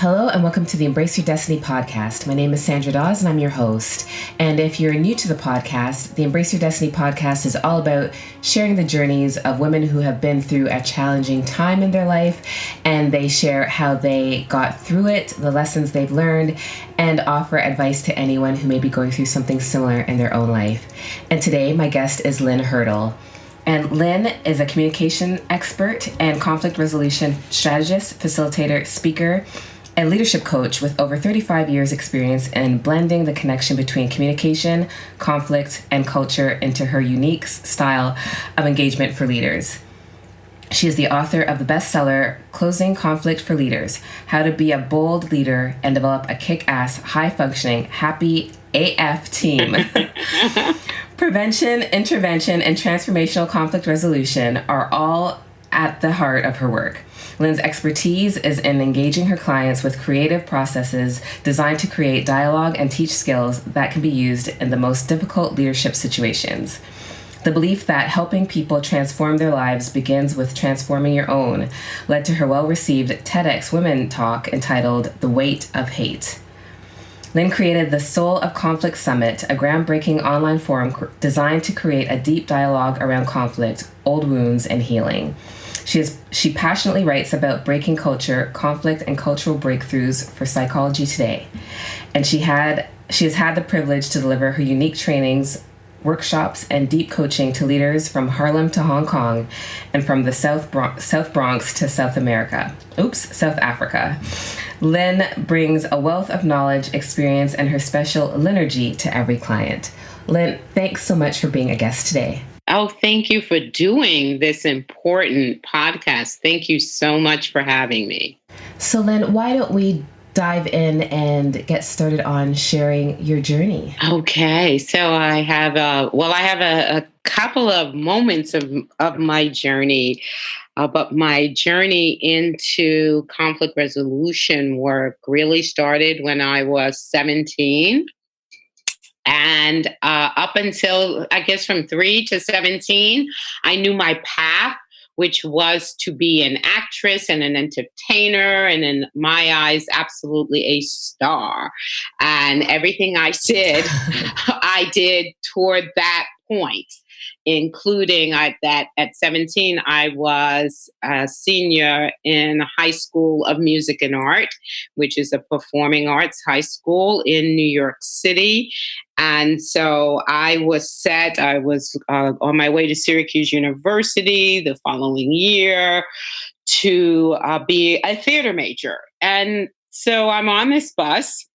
Hello and welcome to the Embrace Your Destiny podcast. My name is Sandra Dawes and I'm your host. And if you're new to the podcast, the Embrace Your Destiny podcast is all about sharing the journeys of women who have been through a challenging time in their life, and they share how they got through it, the lessons they've learned, and offer advice to anyone who may be going through something similar in their own life. And today my guest is Lynne Hurdle. And Lynne is a communication expert and conflict resolution strategist, facilitator, speaker, and leadership coach with over 35 years experience in blending the connection between communication, conflict, and culture into her unique style of engagement for leaders. She is the author of the bestseller, Closing Conflict for Leaders, How to Be a Bold Leader and Develop a Kick-Ass, High-Functioning, Happy AF Team. Prevention, intervention, and transformational conflict resolution are all at the heart of her work. Lynne's expertise is in engaging her clients with creative processes designed to create dialogue and teach skills that can be used in the most difficult leadership situations. The belief that helping people transform their lives begins with transforming your own led to her well-received TEDxWomen talk entitled The Weight of Hate. Lynne created the Soul of Conflict Summit, a groundbreaking online forum designed to create a deep dialogue around conflict, old wounds, and healing. She passionately writes about breaking culture, conflict, and cultural breakthroughs for psychology today. And she has had the privilege to deliver her unique trainings, workshops, and deep coaching to leaders from Harlem to Hong Kong and from the South Bronx to South Africa. Lynne brings a wealth of knowledge, experience, and her special Lynnergy to every client. Lynne, thanks so much for being a guest today. Oh, thank you for doing this important podcast. Thank you so much for having me. So, Lynne, why don't we dive in and get started on sharing your journey? Okay, so I have a couple of moments of my journey, but my journey into conflict resolution work really started when I was 17. And up until, I guess, from 3 to 17, I knew my path, which was to be an actress and an entertainer, and in my eyes, absolutely a star. And everything I did, I did toward that point, including that at 17, I was a senior in High School of Music and Art, which is a performing arts high school in New York City. And so I was set. I was on my way to Syracuse University the following year to be a theater major. And so I'm on this bus,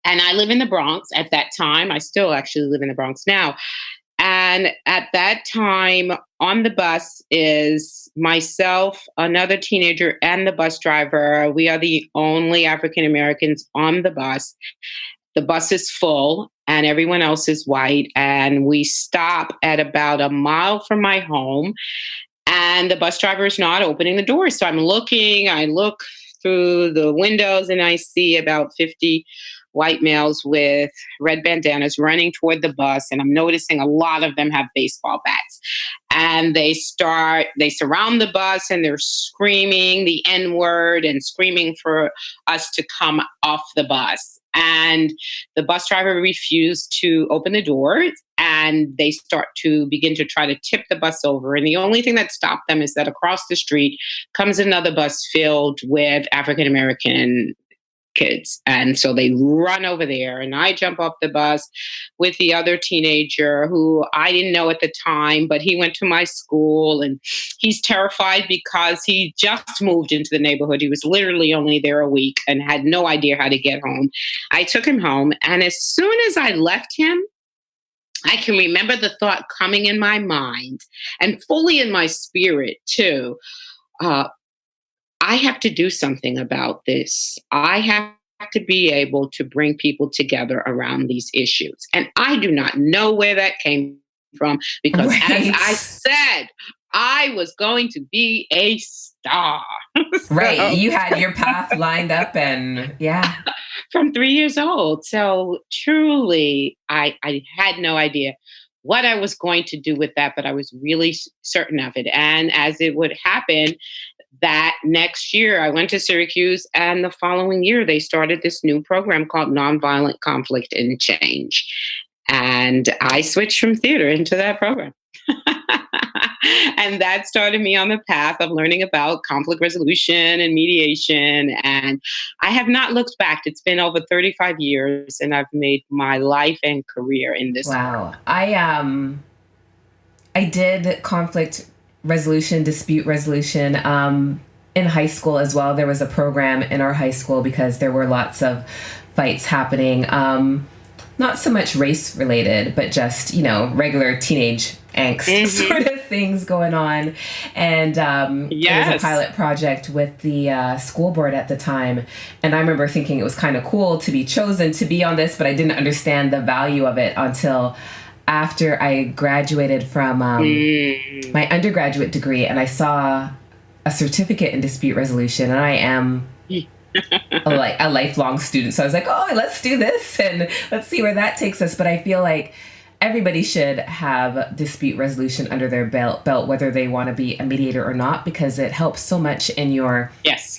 and I live in the Bronx at that time. I still actually live in the Bronx now. And at that time, on the bus is myself, another teenager, and the bus driver. We are the only African Americans on the bus. The bus is full and everyone else is white. And we stop at about a mile from my home, and the bus driver is not opening the door. So I look through the windows, and I see about 50 white males with red bandanas running toward the bus. And I'm noticing a lot of them have baseball bats. And they surround the bus, and they're screaming the N-word and screaming for us to come off the bus. And the bus driver refused to open the doors, and they begin to try to tip the bus over. And the only thing that stopped them is that across the street comes another bus filled with African American kids. And so they run over there, and I jump off the bus with the other teenager who I didn't know at the time, but he went to my school, and he's terrified because he just moved into the neighborhood. He was literally only there a week and had no idea how to get home. I took him home, and as soon as I left him, I can remember the thought coming in my mind and fully in my spirit too. I have to do something about this. I have to be able to bring people together around these issues. And I do not know where that came from, because as I said, I was going to be a star. Right. You had your path lined up, and yeah. From 3 years old. So truly, I had no idea what I was going to do with that, but I was really certain of it. And as it would happen, that next year, I went to Syracuse, and the following year, they started this new program called Nonviolent Conflict and Change. And I switched from theater into that program. And that started me on the path of learning about conflict resolution and mediation. And I have not looked back. It's been over 35 years, and I've made my life and career in this work. Wow. I did conflict resolution, dispute resolution in high school as well. There was a program in our high school because there were lots of fights happening. Not so much race related, but just, regular teenage angst sort of things going on. And There was a pilot project with the school board at the time. And I remember thinking it was kind of cool to be chosen to be on this, but I didn't understand the value of it until after I graduated from my undergraduate degree, and I saw a certificate in dispute resolution, and I am a lifelong student. So I was like, oh, let's do this and let's see where that takes us. But I feel like everybody should have dispute resolution under their belt, whether they want to be a mediator or not, because it helps so much in your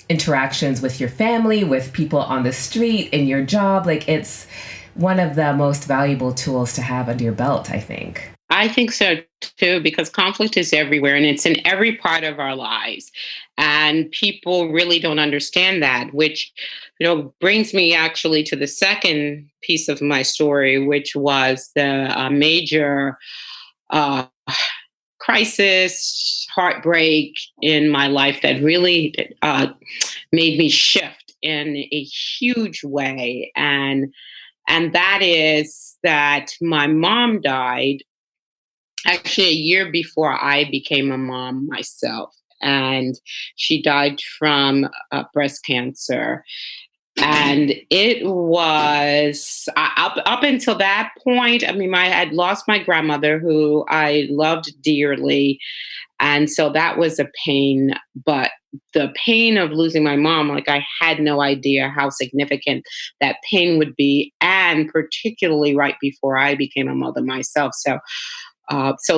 interactions with your family, with people on the street, in your job. Like, it's one of the most valuable tools to have under your belt, I think. I think so too, because conflict is everywhere and it's in every part of our lives. And people really don't understand that, which, brings me actually to the second piece of my story, which was the major crisis, heartbreak in my life that really made me shift in a huge way. And that is that my mom died actually a year before I became a mom myself. And she died from breast cancer. And it was up until that point. I mean, I had lost my grandmother, who I loved dearly. And so that was a pain. But the pain of losing my mom, like, I had no idea how significant that pain would be. And particularly right before I became a mother myself. So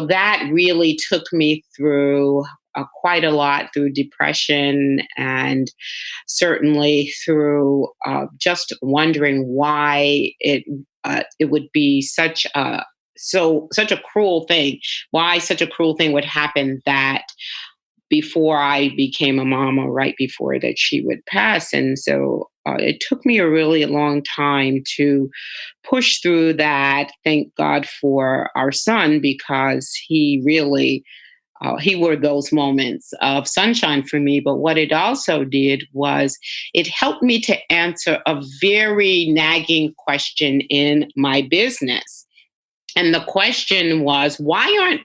that really took me through quite a lot, through depression, and certainly through just wondering why it would be such a cruel thing. Why such a cruel thing would happen that before I became a mom, or right before that she would pass. And so it took me a really long time to push through that. Thank God for our son, because he really, he were those moments of sunshine for me. But what it also did was it helped me to answer a very nagging question in my business. And the question was, why aren't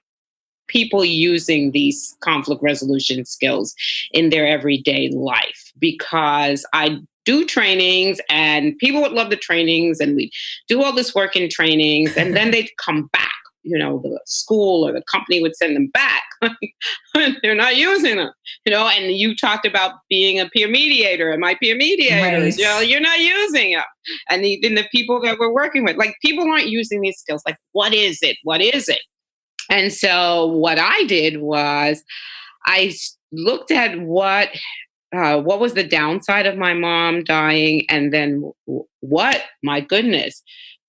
people using these conflict resolution skills in their everyday life? Because I do trainings, and people would love the trainings, and we do all this work in trainings, and then they'd come back. The school or the company would send them back. They're not using them, and you talked about being a peer mediator. It might be a mediator. Right. You're not using them. And even the people that we're working with, like, people aren't using these skills. Like, what is it? What is it? And so what I did was I looked at what was the downside of my mom dying, and then what, my goodness,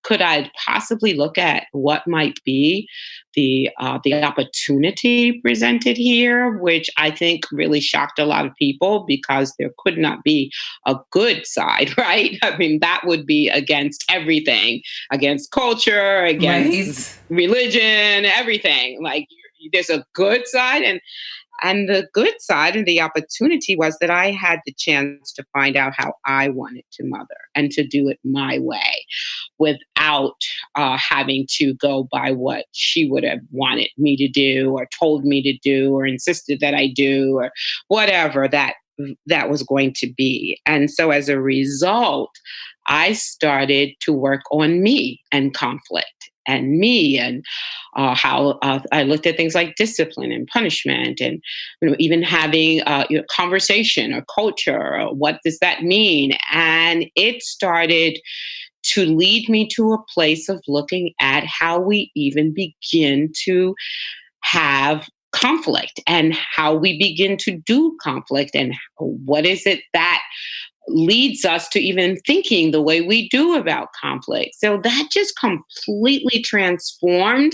could I possibly look at what might be the opportunity presented here, which I think really shocked a lot of people, because there could not be a good side, right? I mean, that would be against everything, against culture, against religion, everything. Like, there's a good side, and the good side and the opportunity was that I had the chance to find out how I wanted to mother, and to do it my way, without having to go by what she would have wanted me to do, or told me to do, or insisted that I do, or whatever that was going to be. And so as a result, I started to work on me and conflict and me, and how I looked at things like discipline and punishment, and even having conversation or culture. Or what does that mean? And it started to lead me to a place of looking at how we even begin to have conflict and how we begin to do conflict and what is it that leads us to even thinking the way we do about conflict. So that just completely transformed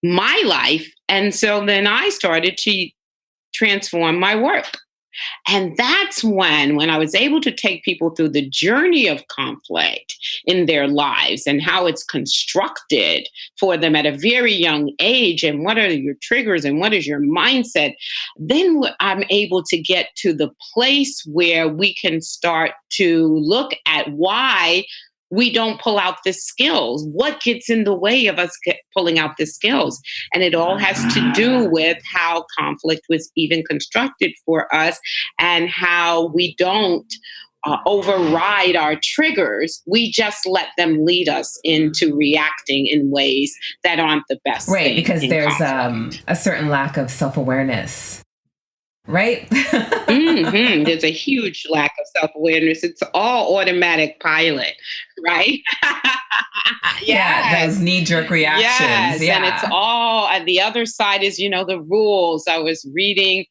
my life. And so then I started to transform my work. And that's when I was able to take people through the journey of conflict in their lives and how it's constructed for them at a very young age and what are your triggers and what is your mindset, then I'm able to get to the place where we can start to look at why we don't pull out the skills. What gets in the way of us pulling out the skills? And it all has to do with how conflict was even constructed for us and how we don't override our triggers. We just let them lead us into reacting in ways that aren't the best. Right, because there's a certain lack of self-awareness. Right? There's a huge lack of self-awareness. It's all automatic pilot, right? Yeah, those knee-jerk reactions. Yes, yeah. And it's all, and the other side is, the rules. I was reading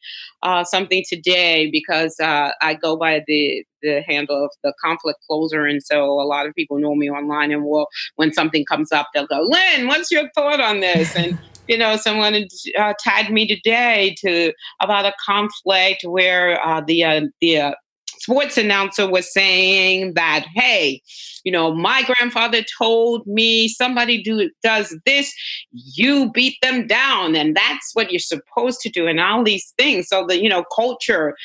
something today because I go by the handle of the conflict closer. And so a lot of people know me online and when something comes up, they'll go, Lynne, what's your thought on this? And someone tagged me today about a conflict where the sports announcer was saying that, hey, my grandfather told me somebody does this, you beat them down, and that's what you're supposed to do, and all these things. So the culture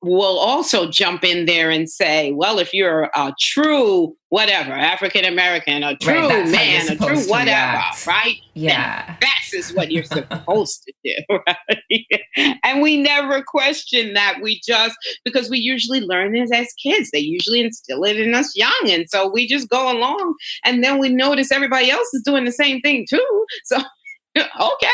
will also jump in there and say, well, if you're a true whatever, African American, a true man, a true whatever, right? Yeah. Then this is what you're supposed to do, right? And we never question that. We just, because we usually learn it as kids. They usually instill it in us young. And so we just go along and then we notice everybody else is doing the same thing too. So okay.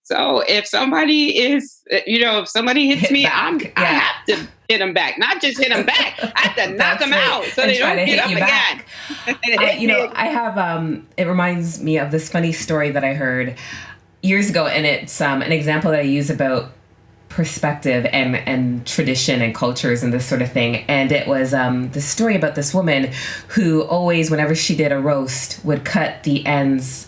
So if somebody if somebody hits me, I have to hit them back. Not just hit them back. I have to knock them out so they don't get up again. I have, it reminds me of this funny story that I heard years ago. And it's an example that I use about perspective and tradition and cultures and this sort of thing. And it was the story about this woman who always, whenever she did a roast, would cut the ends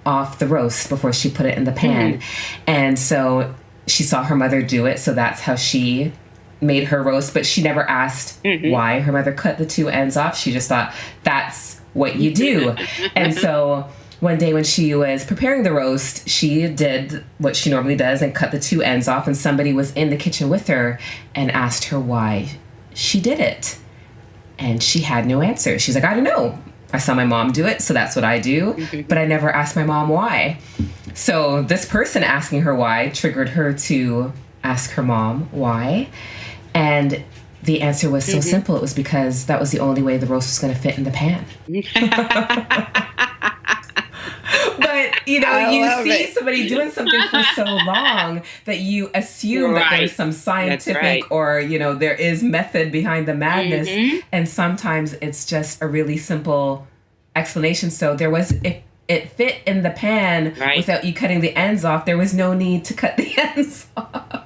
off the roast before she put it in the pan. And so she saw her mother do it, so that's how she made her roast, but she never asked why her mother cut the two ends off. She just thought that's what you do. And so one day when she was preparing the roast, she did what she normally does and cut the two ends off, and somebody was in the kitchen with her and asked her why she did it. And she had no answer. She's like, I don't know. I saw my mom do it, so that's what I do. But I never asked my mom why. So this person asking her why triggered her to ask her mom why. And the answer was so simple. It was because that was the only way the roast was going to fit in the pan. But, you see somebody doing something for so long that you assume that there's some scientific or, there is method behind the madness. And sometimes it's just a really simple explanation. So there was, if it fit in the pan without you cutting the ends off, there was no need to cut the ends off.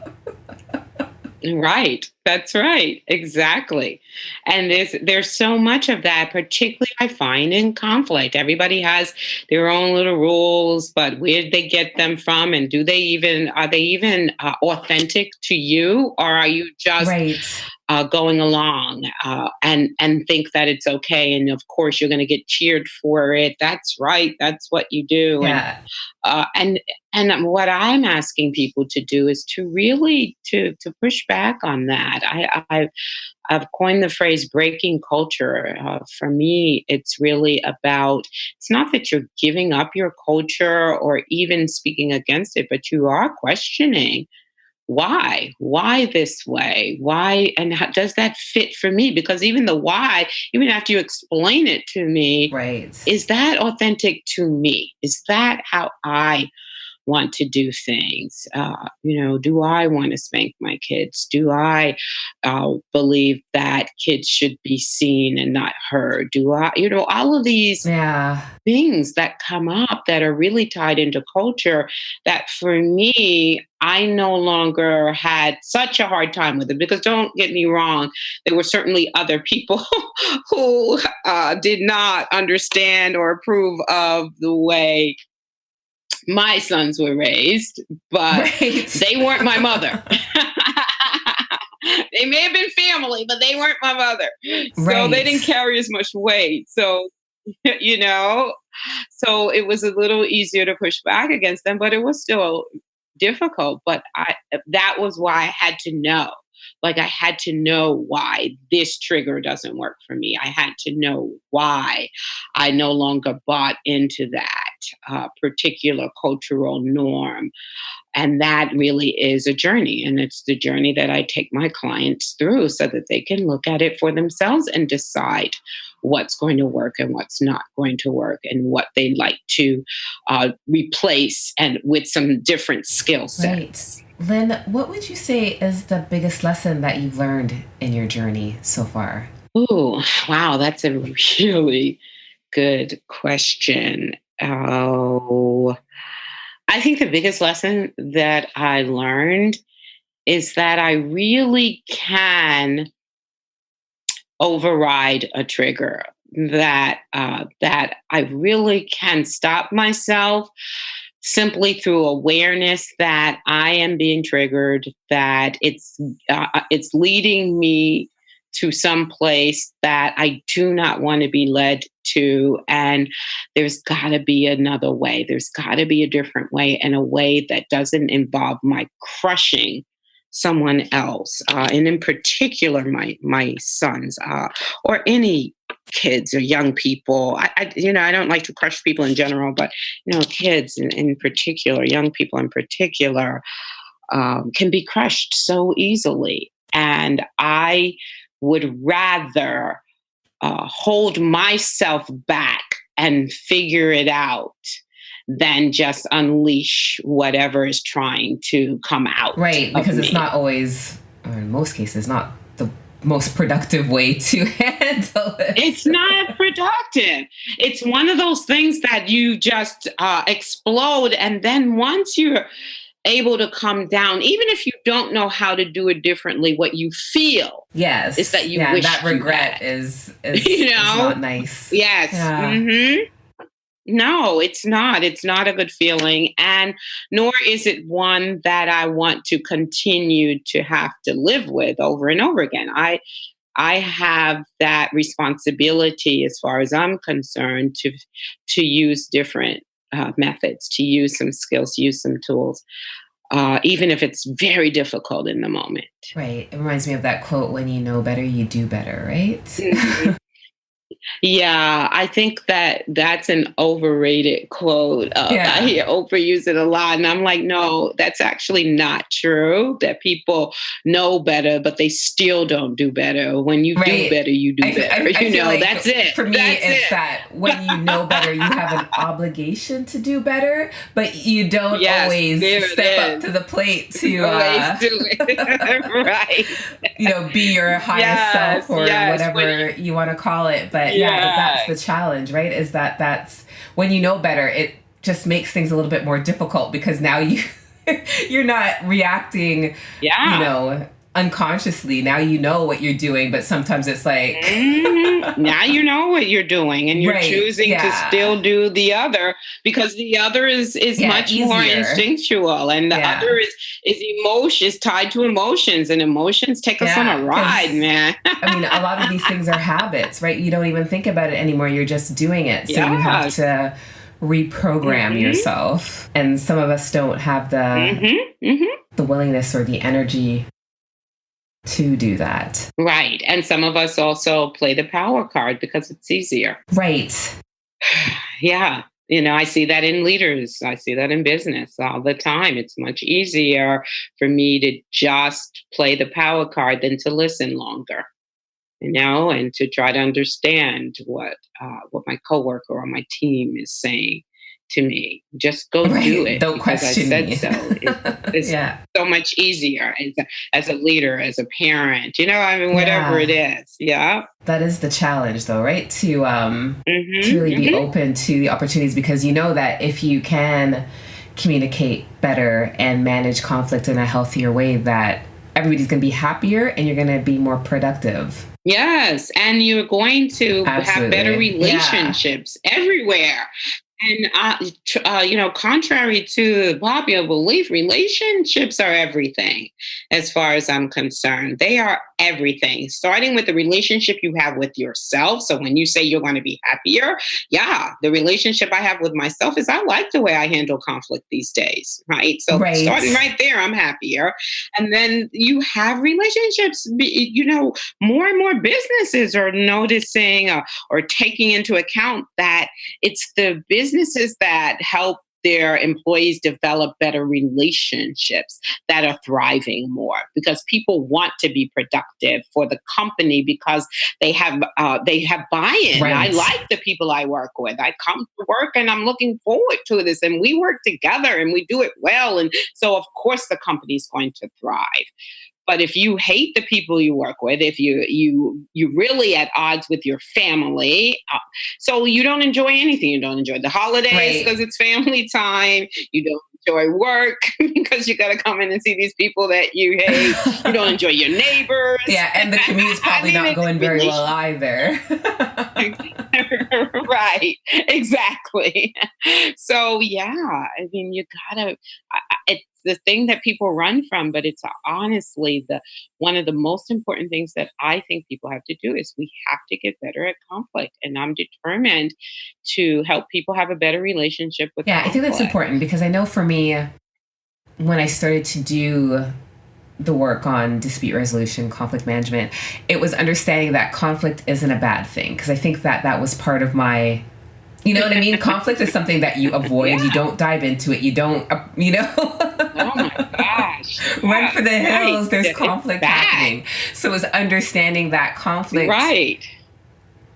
Right. That's right. Exactly. And there's so much of that, particularly I find in conflict. Everybody has their own little rules, but where did they get them from? And are they even authentic to you? Or are you just going along and think that it's okay? And of course, you're going to get cheered for it. That's right. That's what you do. Yeah. And what I'm asking people to do is to really to push back on that. I've coined the phrase breaking culture. For me, it's really about, it's not that you're giving up your culture or even speaking against it, but you are questioning why this way? Why? And how, does that fit for me? Because even the why, even after you explain it to me, is that authentic to me? Is that how I want to do things? Do I want to spank my kids? Do I believe that kids should be seen and not heard? Do I, all of these Yeah. things that come up that are really tied into culture that for me, I no longer had such a hard time with it, because don't get me wrong, there were certainly other people who did not understand or approve of the way my sons were raised, but Right. they weren't my mother. They may have been family, but they weren't my mother. So they didn't Right. carry as much weight. So, you know, so it was a little easier to push back against them, but it was still difficult. But that was why I had to know. Like, I had to know why this trigger doesn't work for me. I had to know why I no longer bought into that particular cultural norm. And that really is a journey. And it's the journey that I take my clients through so that they can look at it for themselves and decide what's going to work and what's not going to work, and what they like to replace and with some different skill sets. Right. Lynn, what would you say is the biggest lesson that you've learned in your journey so far? Ooh, wow, that's a really good question. Oh, I think the biggest lesson that I learned is that I really can override a trigger. That I really can stop myself simply through awareness that I am being triggered, that it's leading me to some place that I do not want to be led to, and there's got to be another way. There's got to be a different way, and a way that doesn't involve my crushing someone else, and in particular my sons, or any kids or young people. I don't like to crush people in general, but kids in particular, young people in particular, can be crushed so easily. And I would rather hold myself back and figure it out than just unleash whatever is trying to come out. Right, because it's me. not always, or in most cases, not the most productive way to handle it. It's not productive. It's one of those things that you just explode. And then once you're able to come down, even if you don't know how to do it differently, what you feel Yes. is that you yeah, wish that you regret had. is You is know? not nice. Yes. Yeah. No, it's not. It's not a good feeling. And nor is it one that I want to continue to have to live with over and over again. I have that responsibility, as far as I'm concerned, to use different methods, to use some skills, to use some tools, even if it's very difficult in the moment. Right. It reminds me of that quote, when you know better, you do better, right? Mhm. Yeah, I think that that's an overrated quote. I Yeah. hear Oprah use it a lot, and I'm like, no, that's actually not true. That people know better, but they still don't do better. When you do Right. better, you do better. I feel like That's it. for me, That's it's it. that when you know better, you have an obligation to do better, but you don't Yes, always there it step up is. to the plate to, Always do it. Right. be your highest Yes, self or yes. whatever you want to call it. But yeah, that's Yeah. the challenge, right? Is that's when you know better, it just makes things a little bit more difficult, because now you're not reacting, Yeah. unconsciously. Now you know what you're doing, but sometimes it's like, Now you know what you're doing, and you're right, choosing to yeah, still do the other, because the other is yeah, much more easier, instinctual, and the yeah, other is emotion, is tied to emotions, and emotions take us on a yeah. ride, Because man. I mean, a lot of these things are habits, right? You don't even think about it anymore. You're just doing it. So you have Yes. to reprogram Hmm. yourself. And some of us don't have the Hmm. Hmm. willingness or the energy to do that. Right, and some of us also play the power card because it's easier. Right. Yeah. I see that in leaders. I see that in business all the time. It's much easier for me to just play the power card than to listen longer, and to try to understand what my coworker or my team is saying. to me. Just go do Right. it Don't because I question said me. so. It's Yeah. so much easier as a leader, as a parent, I mean, whatever it Yeah. is. Yeah. That is the challenge though, right? To Mm-hmm. really be Mm-hmm. open to the opportunities, because you know that if you can communicate better and manage conflict in a healthier way, that everybody's going to be happier and you're going to be more productive. Yes. And you're going to have better Absolutely. Yeah. relationships everywhere. And, contrary to popular belief, relationships are everything as far as I'm concerned. They are everything, starting with the relationship you have with yourself. So when you say you're going to be happier, yeah, the relationship I have with myself is I like the way I handle conflict these days, right? So Right. starting right there, I'm happier. And then you have relationships, more and more businesses are noticing or taking into account that it's the businesses that help their employees develop better relationships that are thriving more because people want to be productive for the company because they have buy-in. I Right. like the people I work with. I come to work and I'm looking forward to this, and we work together and we do it well, and so of course the company's going to thrive. But if you hate the people you work with, if you really at odds with your family, so you don't enjoy anything. You don't enjoy the holidays Right. because it's family time. You don't enjoy work because you got to come in and see these people that you hate. You don't enjoy your neighbors. Yeah, and the commute's I probably mean, not it's going very well either. right, exactly. So yeah, I mean, you gotta. It's the thing that people run from, but it's honestly the one of the most important things that I think people have to do is we have to get better at conflict, and I'm determined to help people have a better relationship with Yeah, I think that's conflict. important because I know for me, when I started to do the work on dispute resolution, conflict management, it was understanding that conflict isn't a bad thing. Because I think that that was part of my, you know what I mean? Conflict is something that you avoid. You Yeah. don't dive into it. You don't, Oh my gosh. run Yeah. for the Right. hills. There's It's conflict bad. happening. So it's understanding that conflict Right.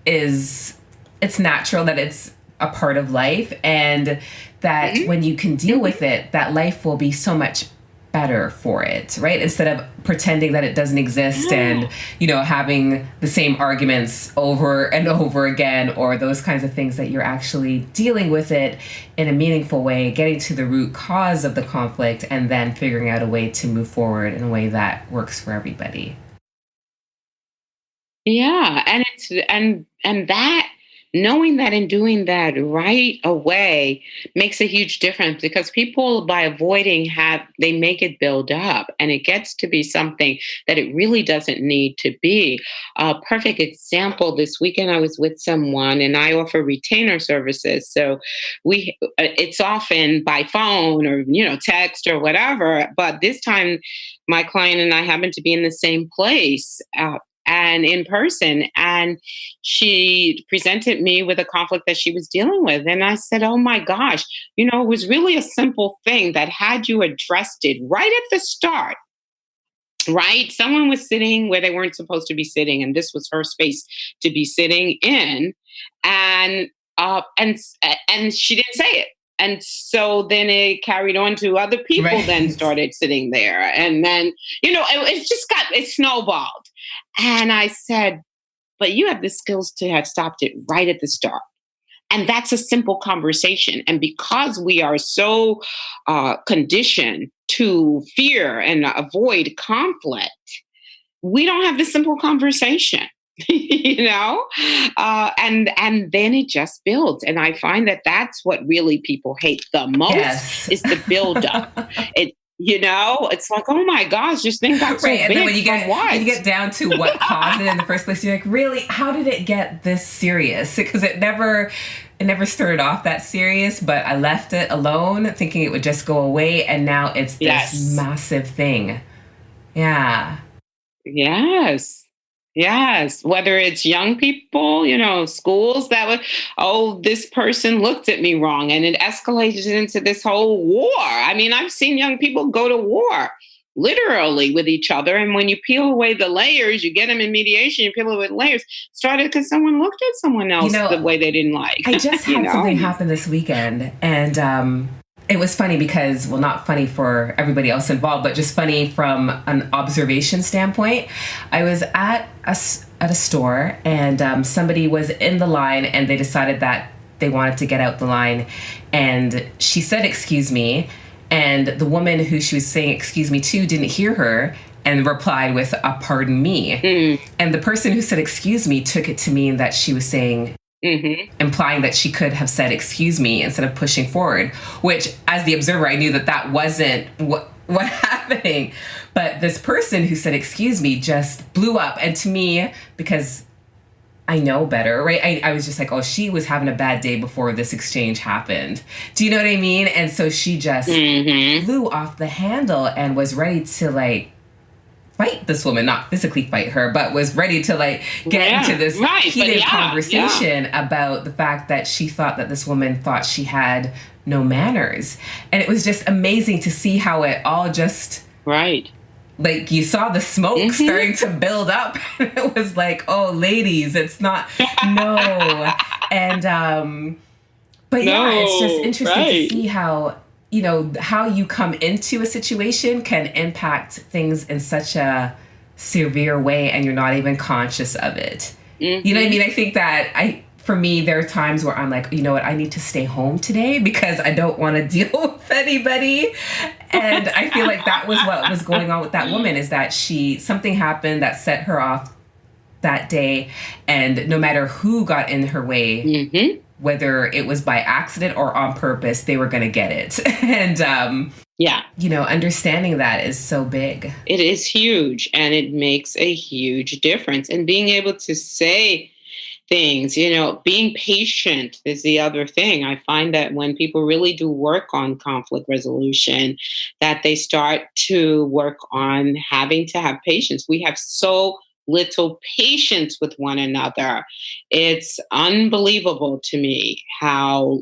is, it's natural, that it's a part of life, and that Hmm. when you can deal Hmm. with it, that life will be so much better for it, right? Instead of pretending that it doesn't exist and, Yeah. having the same arguments over and over again, or those kinds of things, that you're actually dealing with it in a meaningful way, getting to the root cause of the conflict, and then figuring out a way to move forward in a way that works for everybody. Yeah, and it's and that knowing that and doing that right away makes a huge difference because people by avoiding have they make it build up and it gets to be something that it really doesn't need to be. A perfect example, this weekend I was with someone and I offer retainer services. So it's often by phone or text or whatever, but this time my client and I happened to be in the same place. And in person. And she presented me with a conflict that she was dealing with. And I said, oh my gosh, it was really a simple thing that had you addressed it right at the start, right? Someone was sitting where they weren't supposed to be sitting, and this was her space to be sitting in. And and she didn't say it. And so then it carried on to other people then Right. started sitting there. And then, it snowballed. And I said, but you have the skills to have stopped it right at the start. And that's a simple conversation. And because we are so conditioned to fear and avoid conflict, we don't have this simple conversation. And then it just builds, and I find that that's what really people hate the most Yes. is the buildup. It's like, oh my gosh, this thing got so Right, and then big from when what? you get down to what caused it in the first place, you're like, really, how did it get this serious? Because it never started off that serious, but I left it alone thinking it would just go away, and now it's this Yes. massive thing. Yeah. Yes. Yes. Whether it's young people, schools that would, oh, this person looked at me wrong and it escalated into this whole war. I mean, I've seen young people go to war literally with each other. And when you peel away the layers, you get them in mediation, you peel away the layers, started because someone looked at someone else the way they didn't like. I just had something happen this weekend, and it was funny because, well, not funny for everybody else involved, but just funny from an observation standpoint. I was at a store, and somebody was in the line, and they decided that they wanted to get out the line, and she said, "Excuse me." And the woman who she was saying "excuse me" to didn't hear her and replied with a "pardon me." And the person who said "excuse me" took it to mean that she was saying, implying that she could have said "excuse me" instead of pushing forward, which as the observer, I knew that that wasn't what happening. But this person who said "excuse me" just blew up. And to me, because I know better, right? I was just like, oh, she was having a bad day before this exchange happened. Do you know what I mean? And so she just flew off the handle and was ready to like fight this woman, not physically fight her, but was ready to like get into this heated conversation about the fact that she thought that this woman thought she had no manners. And it was just amazing to see how it all just... Like you saw the smoke starting to build up. It was like, oh, ladies, it's not, no. And, but yeah, it's just interesting to see how, you know, how you come into a situation can impact things in such a severe way and you're not even conscious of it. You know what I mean? I think that for me, there are times where I'm like, you know what, I need to stay home today because I don't want to deal with anybody. And I feel like that was what was going on with that woman, is that something happened that set her off that day. And no matter who got in her way, whether it was by accident or on purpose, they were going to get it. And, you know, understanding that is so big. It is huge. And it makes a huge difference. And being able to say things, you know, being patient is the other thing. I find that when people really do work on conflict resolution, that they start to work on having to have patience. We have so little patience with one another. It's unbelievable to me how,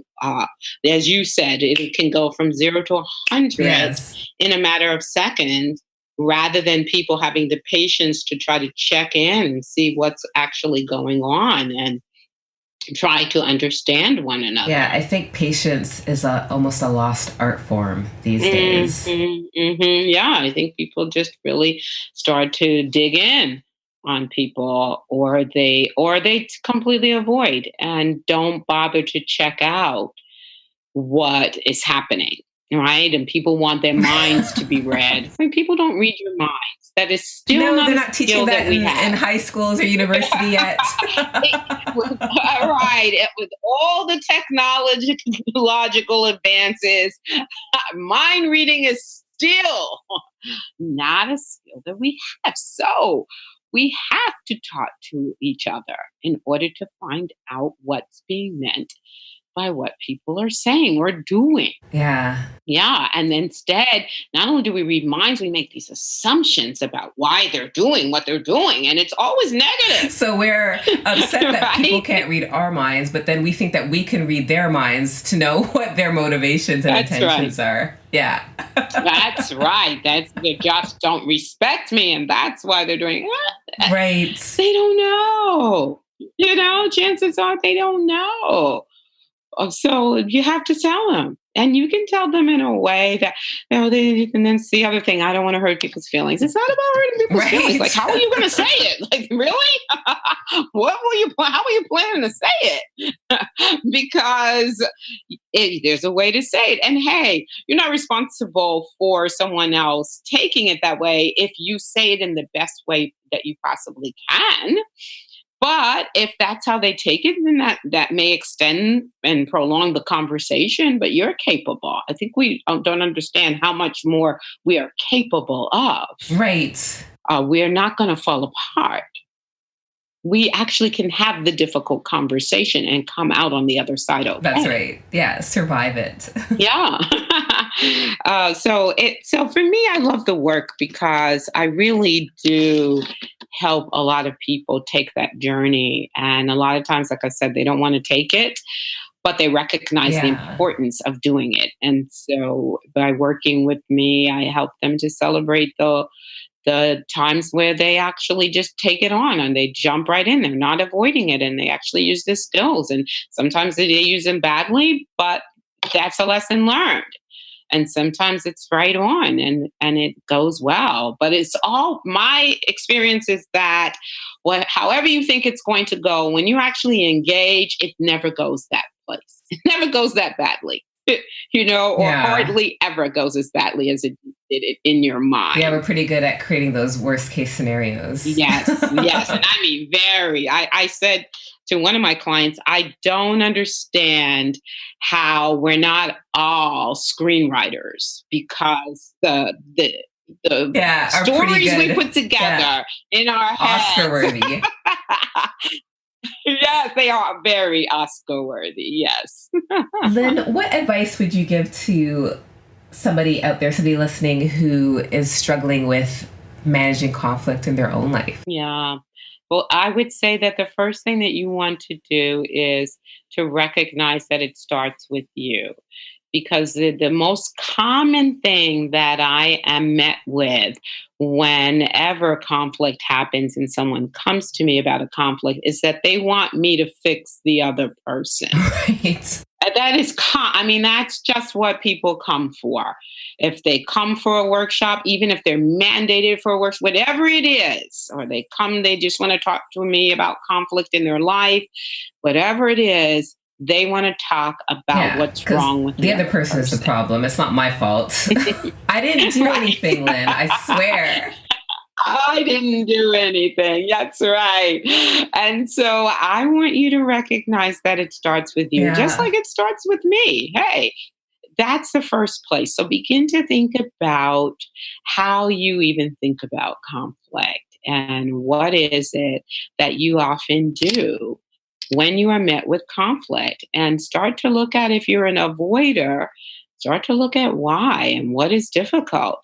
as you said, it can go from 0 to 100 in a matter of seconds, rather than people having the patience to try to check in and see what's actually going on and try to understand one another. Yeah, I think patience is almost a lost art form these days. Yeah, I think people just really start to dig in on people, or they completely avoid and don't bother to check out what is happening. Right? And people want their minds to be read. When people don't read your minds, that is still not they're not teaching that in high schools or university yet. Right. With all the technological advances, mind reading is still not a skill that we have. So we have to talk to each other in order to find out what's being meant by what people are saying or doing. Yeah. And instead, not only do we read minds, we make these assumptions about why they're doing what they're doing. And it's always negative. So we're upset that people can't read our minds, but then we think that we can read their minds to know what their motivations and intentions are. Yeah. That's right. They just don't respect me. And that's why they're doing it. Right. They don't know. You know, chances are they don't know. So you have to tell them, and you can tell them in a way that, you know, and then the other thing, I don't want to hurt people's feelings. It's not about hurting people's feelings. Like, how are you going to say it? Like, really? How are you planning to say it? Because there's a way to say it. And hey, you're not responsible for someone else taking it that way if you say it in the best way that you possibly can. But if that's how they take it, then that may extend and prolong the conversation, but you're capable. I think we don't understand how much more we are capable of. Right. We are not going to fall apart. We actually can have the difficult conversation and come out on the other side okay. That's right. Yeah, survive it. Yeah. So for me, I love the work because I really do help a lot of people take that journey. And a lot of times, like I said, they don't want to take it. but they recognize the Yeah. importance of doing it. And so by working with me, I help them to celebrate the times where they actually just take it on and they jump right in. They're not avoiding it and they actually use the skills. And sometimes they use them badly, but that's a lesson learned. And sometimes it's right on and it goes well. But it's all my experience is that however you think it's going to go, when you actually engage, it never goes that place. It never goes that badly. Or Yeah. hardly ever goes as badly as it did it in your Yeah, we're mind. pretty good at creating those worst case scenarios. Yes, yes. And I mean, very. I said to one of my clients, I don't understand how we're not all screenwriters because the Yeah, are pretty stories we good. put Yeah. together in our Oscar heads. worthy. Yes, they are very Oscar worthy. Yes. Lynn, what advice would you give to somebody out there, somebody listening who is struggling with managing conflict in their own life? Yeah. Well, I would say that the first thing that you want to do is to recognize that it starts with you. Because the most common thing that I am met with whenever conflict happens and someone comes to me about a conflict is that they want me to fix the other person. Right. And that is, I mean, that's just what people come for. If they come for a workshop, even if they're mandated for a workshop, whatever it is, or they come, they just want to talk to me about conflict in their life, whatever it is, they want to talk about Yeah, what's because wrong with the the other other person is the person. problem. It's not my fault. I didn't do Right. anything, Lynn. I swear. I didn't do anything. That's right. And so I want you to recognize that it starts with you, just Yeah. like it starts with me. Hey, that's the first place. So begin to think about how you even think about conflict and what is it that you often do when you are met with conflict, and start to look at, if you're an avoider, start to look at why and what is difficult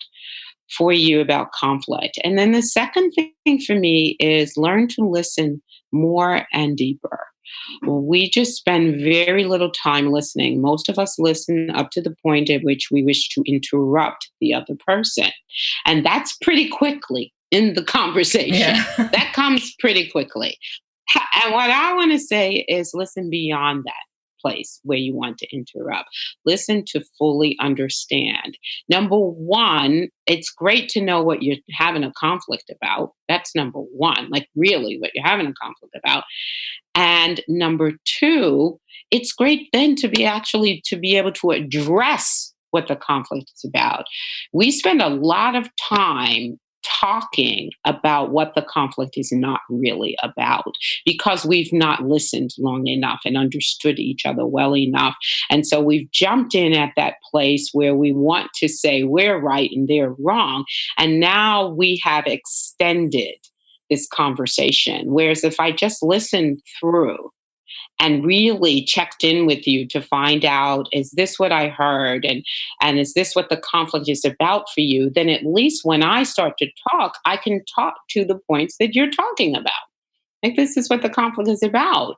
for you about conflict. And then the second thing for me is learn to listen more and deeper. We just spend very little time listening. Most of us listen up to the point at which we wish to interrupt the other person. And that's pretty quickly in the conversation. Yeah. That comes pretty quickly. And what I want to say is listen beyond that place where you want to interrupt. Listen to fully understand. Number one, it's great to know what you're having a conflict about. That's number one, like really what you're having a conflict about. And number two, it's great then to be able to address what the conflict is about. We spend a lot of time talking about what the conflict is not really about because we've not listened long enough and understood each other well enough. And so we've jumped in at that place where we want to say we're right and they're wrong. And now we have extended this conversation. Whereas if I just listened through and really checked in with you to find out, is this what I heard? And is this what the conflict is about for you? Then at least when I start to talk, I can talk to the points that you're talking about. Like this is what the conflict is about.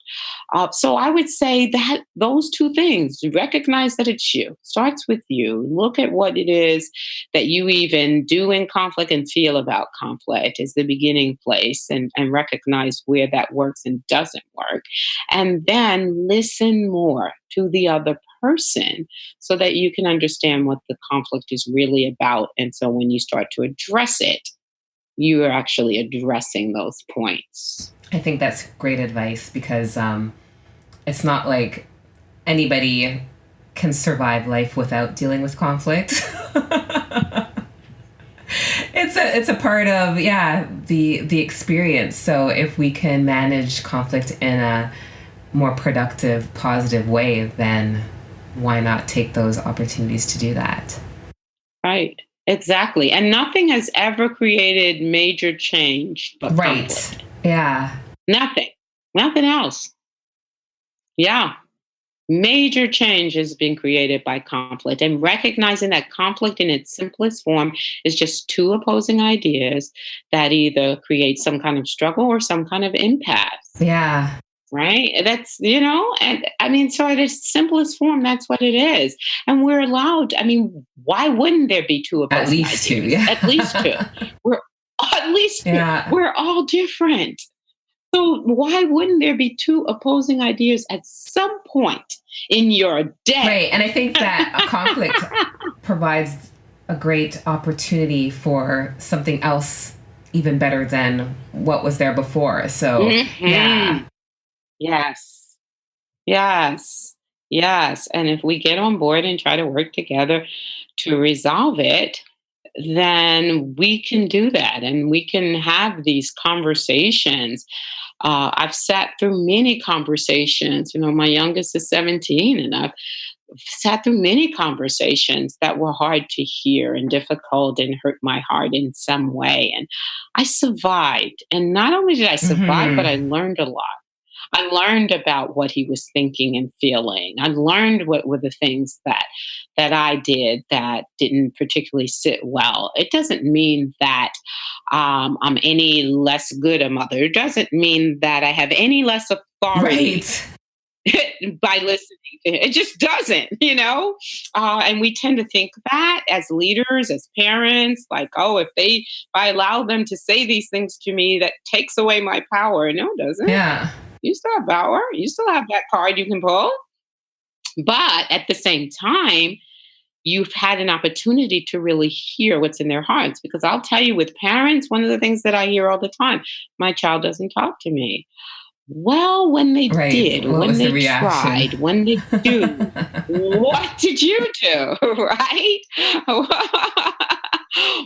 So I would say that those two things, recognize that it's you, starts with you. Look at what it is that you even do in conflict and feel about conflict is the beginning place, and recognize where that works and doesn't work. And then listen more to the other person so that you can understand what the conflict is really about. And so when you start to address it, you are actually addressing those points. I think that's great advice because it's not like anybody can survive life without dealing with conflict. It's a part of the experience. So if we can manage conflict in a more productive, positive way, then why not take those opportunities to do that? Right. Exactly. And nothing has ever created major change but Right. conflict. Yeah. Nothing. Nothing else. Yeah. Major change has been created by conflict, and recognizing that conflict in its simplest form is just two opposing ideas that either create some kind of struggle or some kind of impasse. Yeah. right? That's, and I mean, so at its simplest form, that's what it is. And we're allowed, I mean, why wouldn't there be two At opposing least two, ideas? yeah. At least two. We're at least two. Yeah. We're all different. So why wouldn't there be two opposing ideas at some point in your day? Right. And I think that a conflict provides a great opportunity for something else even better than what was there before. So, yeah. Yes. Yes. Yes. And if we get on board and try to work together to resolve it, then we can do that and we can have these conversations. I've sat through many conversations. My youngest is 17, and I've sat through many conversations that were hard to hear and difficult and hurt my heart in some way. And I survived. And not only did I survive, but I learned a lot. I learned about what he was thinking and feeling. I learned what were the things that I did that didn't particularly sit well. It doesn't mean that I'm any less good a mother. It doesn't mean that I have any less authority by listening to him. It just doesn't. And we tend to think that as leaders, as parents, like, oh, if I allow them to say these things to me, that takes away my power. No, it doesn't. Yeah. You still have power. You still have that card you can pull. But at the same time, you've had an opportunity to really hear what's in their hearts. Because I'll tell you, with parents, one of the things that I hear all the time, my child doesn't talk to me. Well, when they did, what when they tried, when they do, what did you do, right?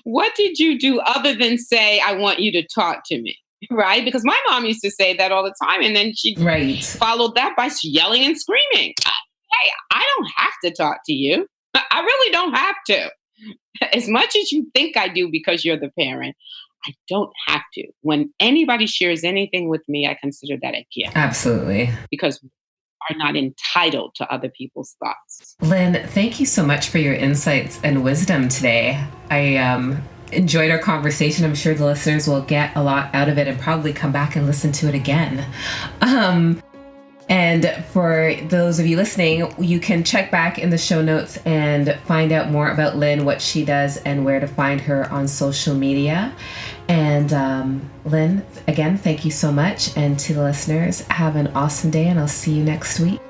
What did you do other than say, I want you to talk to me? Right? Because my mom used to say that all the time. And then she followed that by yelling and screaming. Hey, I don't have to talk to you. I really don't have to. As much as you think I do because you're the parent, I don't have to. When anybody shares anything with me, I consider that a gift. Absolutely. Because we are not entitled to other people's thoughts. Lynne, thank you so much for your insights and wisdom today. I enjoyed our conversation. I'm sure the listeners will get a lot out of it and probably come back and listen to it again. And for those of you listening, you can check back in the show notes and find out more about Lynne, what she does, and where to find her on social media. And Lynne, again, thank you so much. And to the listeners, have an awesome day, and I'll see you next week.